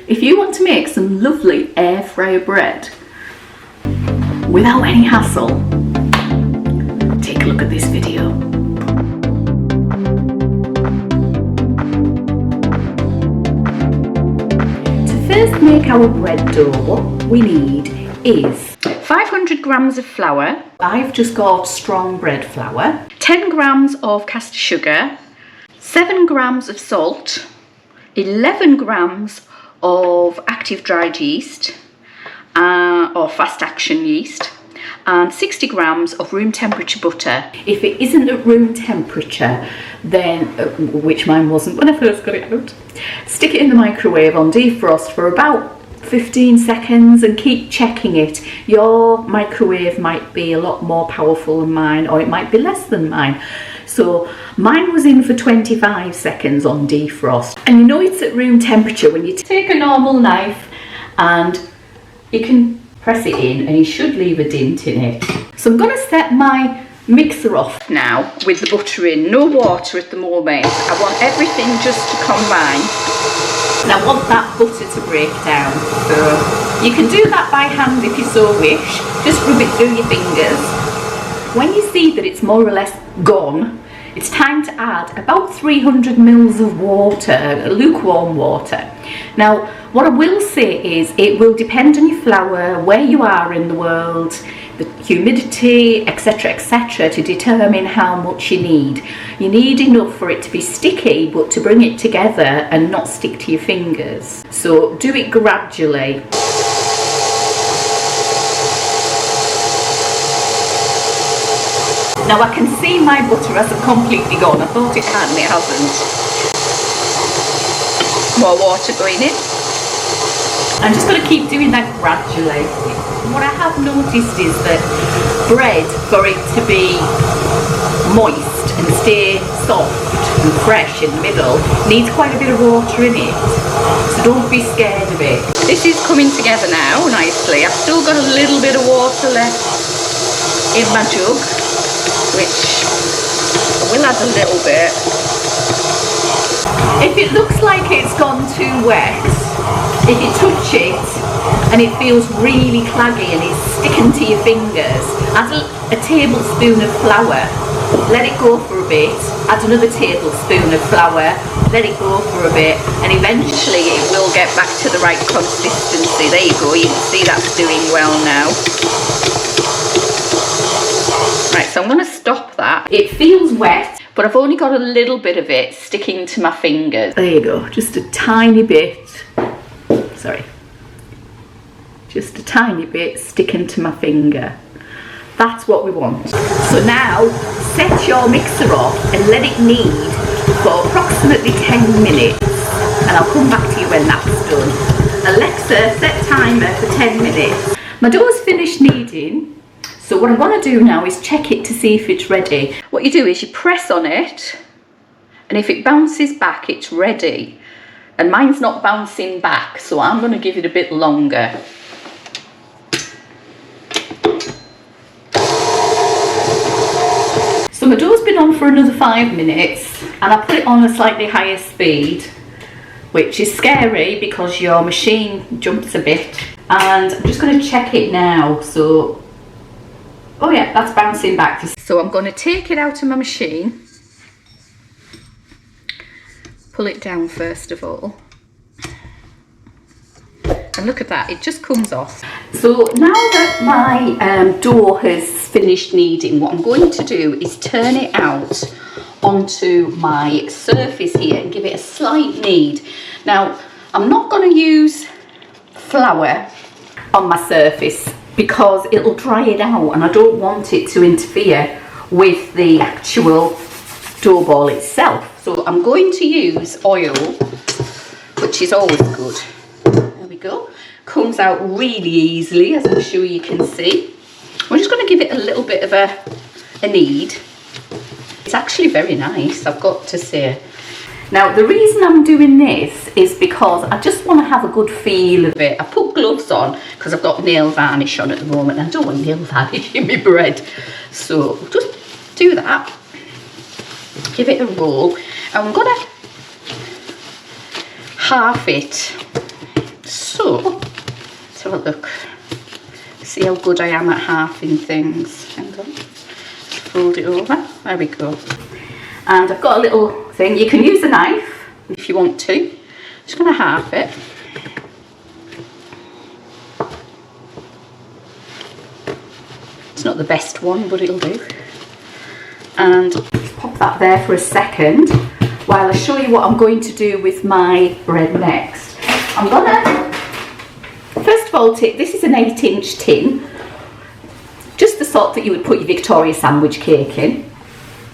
if you want to make some lovely air fryer bread without any hassle, take a look at this video. To first make our bread dough, what we need is 500 grams of flour. I've just got strong bread flour. 10 grams of caster sugar, 7 grams of salt, 11 grams of active dried yeast or fast action yeast, and 60 grams of room temperature butter. If it isn't at room temperature, then, which mine wasn't when I first got it out, stick it in the microwave on defrost for about 15 seconds and keep checking it. Your microwave might be a lot more powerful than mine, or it might be less than mine. So mine was in for 25 seconds on defrost. And you know it's at room temperature when you take a normal knife and you can press it in and you should leave a dint in it. So I'm going to set my mixer off now with the butter in. No water at the moment. I want everything just to combine. And I want that butter to break down. So you can do that by hand if you so wish. Just rub it through your fingers. When you see that it's more or less gone, it's time to add about 300 mils of water, lukewarm water. Now, what I will say is it will depend on your flour, where you are in the world, the humidity, etc., to determine how much you need. You need enough for it to be sticky, but to bring it together and not stick to your fingers. So do it gradually. Now I can see my butter hasn't completely gone. I thought it had and it hasn't. More water going in. I'm just going to keep doing that gradually. What I have noticed is that bread, for it to be moist and stay soft and fresh in the middle, needs quite a bit of water in it. So don't be scared of it. This is coming together now nicely. I've still got a little bit of water left in my jug, which I will add a little bit. If it looks like it's gone too wet, if you touch it and it feels really claggy and it's sticking to your fingers, add a tablespoon of flour, let it go for a bit, add another tablespoon of flour, let it go for a bit, and eventually it will get back to the right consistency. There you go, you can see that's doing well now. Right, so I'm going to stop that. It feels wet, but I've only got a little bit of it sticking to my fingers. There you go, just a tiny bit. Sorry. Just a tiny bit sticking to my finger. That's what we want. So now, set your mixer off and let it knead for approximately 10 minutes. And I'll come back to you when that's done. Alexa, set timer for 10 minutes. My dough's finished kneading. So what I want to do now is check it to see if it's ready. What you do is you press on it, and if it bounces back, it's ready. And mine's not bouncing back, so I'm going to give it a bit longer. So my dough's been on for another 5 minutes, and I put it on a slightly higher speed, which is scary because your machine jumps a bit. And I'm just going to check it now. So oh yeah, that's bouncing back. So I'm going to take it out of my machine, pull it down first of all, and look at that, it just comes off. So now that my dough has finished kneading, what I'm going to do is turn it out onto my surface here and give it a slight knead. Now, I'm not going to use flour on my surface because it'll dry it out and I don't want it to interfere with the actual dough ball itself. So I'm going to use oil, which is always good. There we go. Comes out really easily, as I'm sure you can see. I'm just going to give it a little bit of a knead. It's actually very nice, I've got to say. Now the reason I'm doing this is because I just want to have a good feel of it. I put gloves on because I've got nail varnish on at the moment and I don't want nail varnish in my bread. So just do that. Give it a roll. And I'm going to half it So, let's have a look. See how good I am at halving things. Hang on. Fold it over. There we go. And I've got a little thing. You can use a knife if you want to. Just going to halve it. It's not the best one, but it'll do. And just pop that there for a second while I show you what I'm going to do with my bread next. I'm gonna, first of all, this is an 8-inch tin, just the sort that you would put your Victoria sandwich cake in.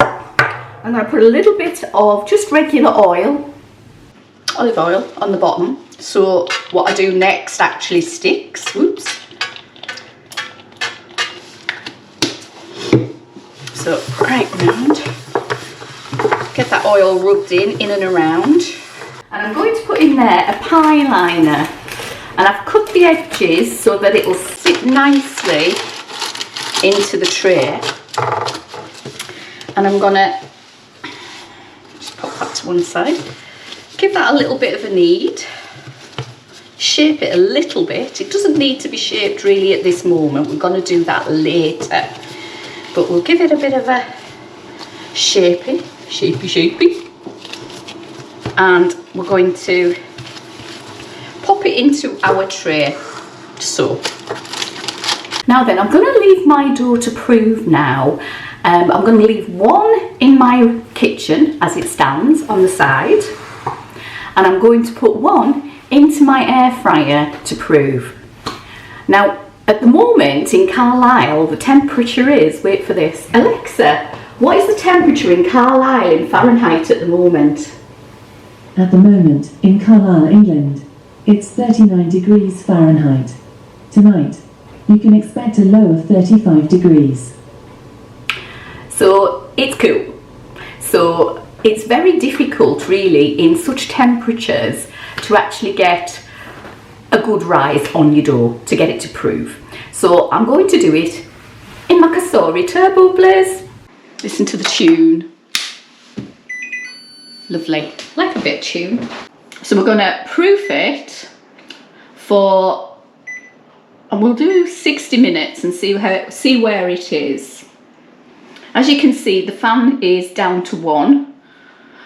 I'm going to put a little bit of just regular oil, olive oil, on the bottom, so what I do next actually sticks. Whoops. So right round, get that oil rubbed in and around. And I'm going to put in there a pie liner, and I've cut the edges so that it will sit nicely into the tray. And I'm gonna just pop that to one side, give that a little bit of a knead, shape it a little bit. It doesn't need to be shaped really at this moment, we're going to do that later, but we'll give it a bit of a shapey, and we're going to pop it into our tray. So now then, I'm going to leave my dough to prove now. I'm going to leave one in my kitchen as it stands on the side, and I'm going to put one into my air fryer to prove. Now at the moment in Carlisle the temperature is, wait for this, Alexa, what is the temperature in Carlisle in Fahrenheit at the moment? At the moment, in Carlisle, England, it's 39 degrees Fahrenheit. Tonight, you can expect a low of 35 degrees. So it's cool. So it's very difficult really in such temperatures to actually get a good rise on your dough, to get it to prove. So I'm going to do it in my cosori turboblaze. Listen to the tune. Lovely, like a bit of tune. So we're going to proof it for, and we'll do 60 minutes and see where it is. As you can see, the fan is down to 1.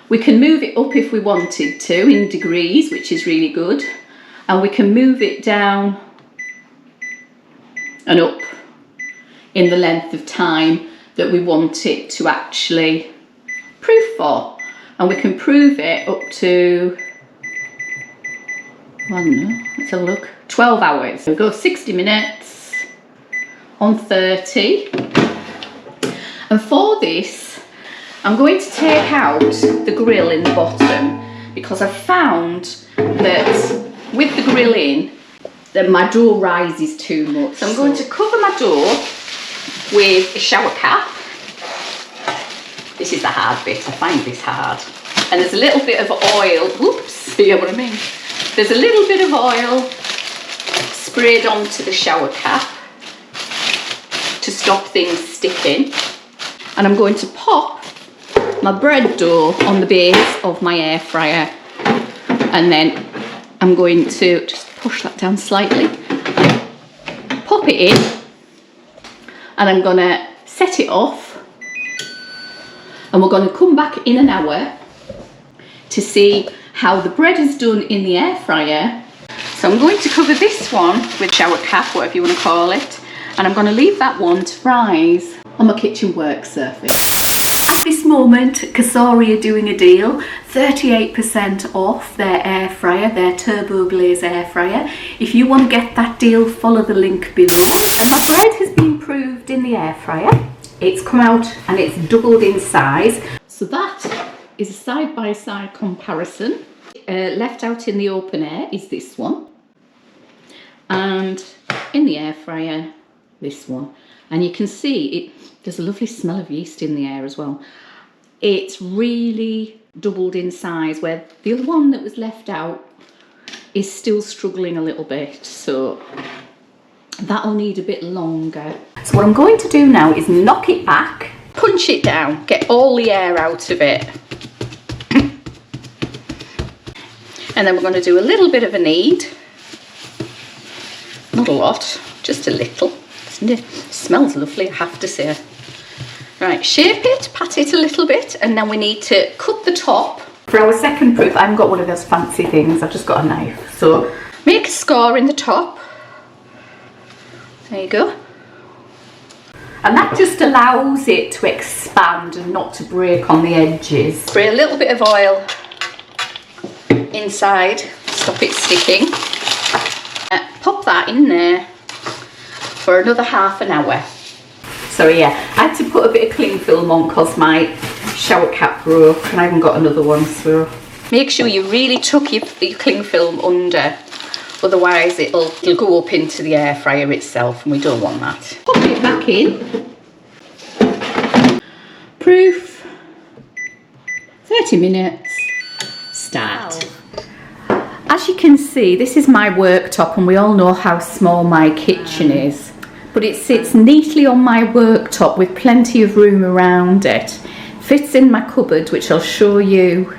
We can move it up if we wanted to in degrees, which is really good, and we can move it down and up in the length of time that we want it to actually proof for. And we can prove it up to, I don't know, let's have a look, 12 hours. So we'll go 60 minutes on 30. And for this, I'm going to take out the grill in the bottom, because I found that with the grill in, that my dough rises too much. So I'm going to cover my dough with a shower cap. This is the hard bit, I find this hard. And there's a little bit of oil, whoops, you know what I mean? There's a little bit of oil sprayed onto the shower cap to stop things sticking. And I'm going to pop my bread dough on the base of my air fryer. And then I'm going to just push that down slightly, pop it in, and I'm going to set it off. And we're going to come back in an hour to see how the bread is done in the air fryer. So I'm going to cover this one with shower cap, whatever you want to call it, and I'm going to leave that one to rise on my kitchen work surface. At this moment, Cosori are doing a deal, 38% off their air fryer, their turboblaze air fryer. If you want to get that deal, follow the link below. And my bread has been proved in the air fryer. It's come out and it's doubled in size. So that is a side-by-side comparison. Left out in the open air is this one, and in the air fryer, this one. And you can see there's a lovely smell of yeast in the air as well. It's really doubled in size, where the other one that was left out is still struggling a little bit. So that'll need a bit longer. So what I'm going to do now is knock it back, punch it down, get all the air out of it. And then we're going to do a little bit of a knead Not a lot, just a little. It smells lovely, I have to say. Right, shape it, pat it a little bit, and then we need to cut the top. For our second proof, I haven't got one of those fancy things, I've just got a knife. So make a score in the top. There you go. And that just allows it to expand and not to break on the edges. Spray a little bit of oil inside, stop it sticking. Pop that in there for another half an hour. So yeah, I had to put a bit of cling film on because my shower cap broke and I haven't got another one, so. Make sure you really tuck your cling film under, otherwise it'll go up into the air fryer itself and we don't want that. Pop it back in. Proof, 30 minutes, start. As you can see, this is my worktop and we all know how small my kitchen is. But it sits neatly on my worktop with plenty of room around it. Fits in my cupboard, which I'll show you.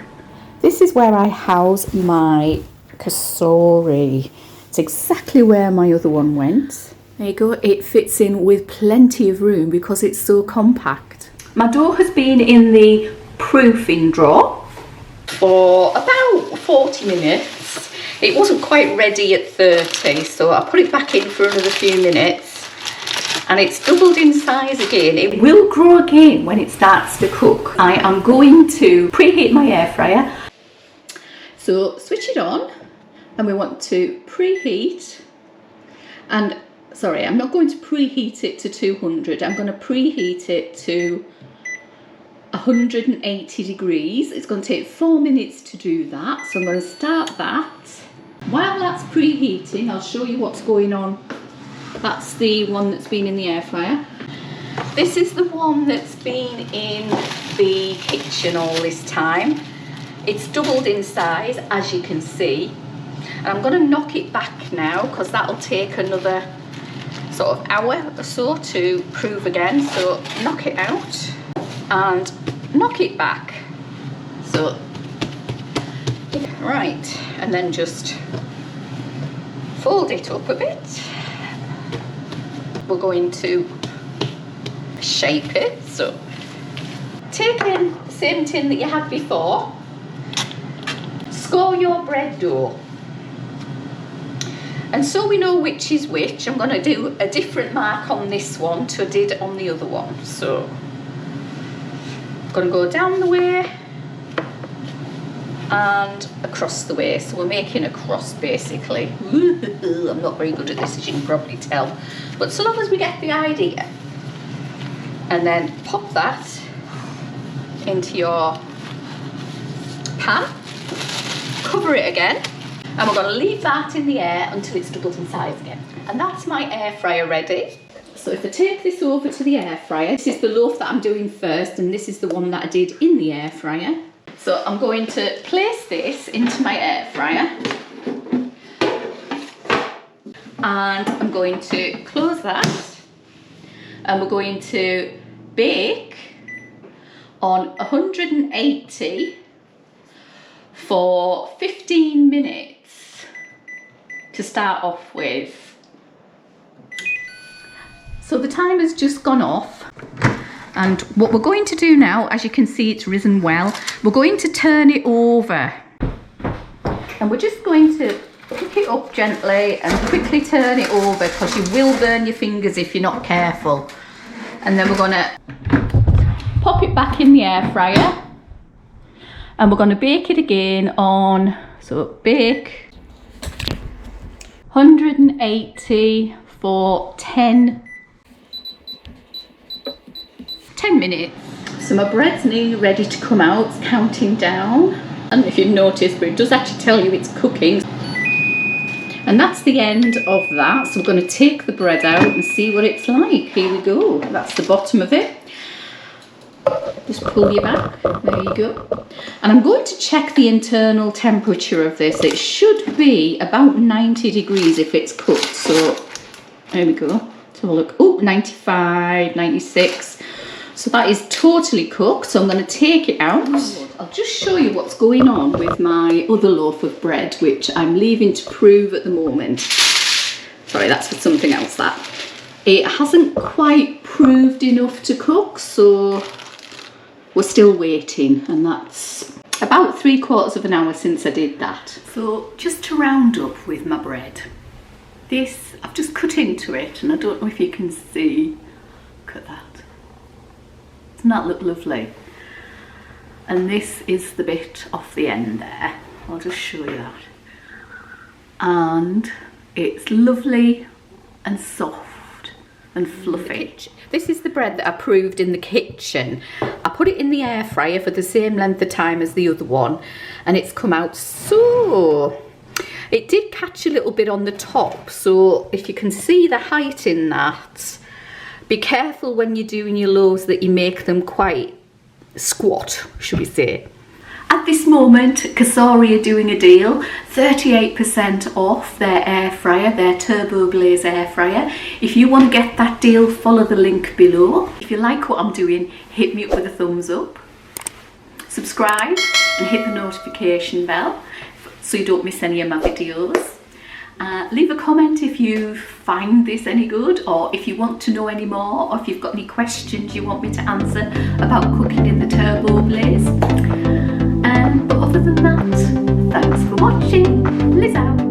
This is where I house my cosori. It's exactly where my other one went. There you go, it fits in with plenty of room because it's so compact. My dough has been in the proofing drawer for about 40 minutes. It wasn't quite ready at 30, so I put it back in for another few minutes. And it's doubled in size again. It will grow again when it starts to cook. I am going to preheat my air fryer. So switch it on and we want to preheat. And sorry, I'm not going to preheat it to 200. I'm going to preheat it to 180 degrees. It's going to take 4 minutes to do that. So I'm going to start that. While that's preheating, I'll show you what's going on. That's the one that's been in the air fryer. This is the one that's been in the kitchen all this time. It's doubled in size, as you can see. And I'm going to knock it back now because that'll take another sort of hour or so to prove again. So knock it out and knock it back. So, right, and then just fold it up a bit. We're going to shape it, so take in the same tin that you had before, score your bread dough, and so we know which is which, I'm going to do a different mark on this one to I did on the other one. So I'm going to go down the way and across the way, so we're making a cross basically. I'm not very good at this, as you can probably tell, but so long as we get the idea. And then pop that into your pan, cover it again, and we're going to leave that in the air until it's doubled in size again. And that's my air fryer ready. So if I take this over to the air fryer, this is the loaf that I'm doing first, and this is the one that I did in the air fryer. So I'm going to place this into my air fryer and I'm going to close that, and we're going to bake on 180 for 15 minutes to start off with. So the timer's just gone off. And what we're going to do now, as you can see, it's risen well. We're going to turn it over. And we're just going to pick it up gently and quickly turn it over because you will burn your fingers if you're not careful. And then we're going to pop it back in the air fryer. And we're going to bake it again on, so bake 180 for 10 minutes. So my bread's nearly ready to come out, it's counting down. And if you've noticed, but it does actually tell you it's cooking. And that's the end of that. So we're going to take the bread out and see what it's like. Here we go. That's the bottom of it. Just pull you back. There you go. And I'm going to check the internal temperature of this. It should be about 90 degrees if it's cooked. So there we go. Let's have a look. Oh, 95, 96. So that is totally cooked, so I'm going to take it out. I'll just show you what's going on with my other loaf of bread, which I'm leaving to prove at the moment. Sorry, that's for something else, that. It hasn't quite proved enough to cook, so we're still waiting, and that's about 3/4 of an hour since I did that. So just to round up with my bread, this, I've just cut into it, and I don't know if you can see, look at that. Doesn't that look lovely? And this is the bit off the end there. I'll just show you that. And it's lovely and soft and fluffy. This is the bread that I proved in the kitchen. I put it in the air fryer for the same length of time as the other one, and it's come out so... It did catch a little bit on the top, so if you can see the height in that, be careful when you're doing your loaves that you make them quite squat, should we say. At this moment, Cosori are doing a deal, 38% off their air fryer, their turboblaze air fryer. If you want to get that deal, follow the link below. If you like what I'm doing, hit me up with a thumbs up. Subscribe and hit the notification bell so you don't miss any of my videos. Leave a comment if you find this any good, or if you want to know any more, or if you've got any questions you want me to answer about cooking in the turboblaze. But other than that, thanks for watching. Liz out.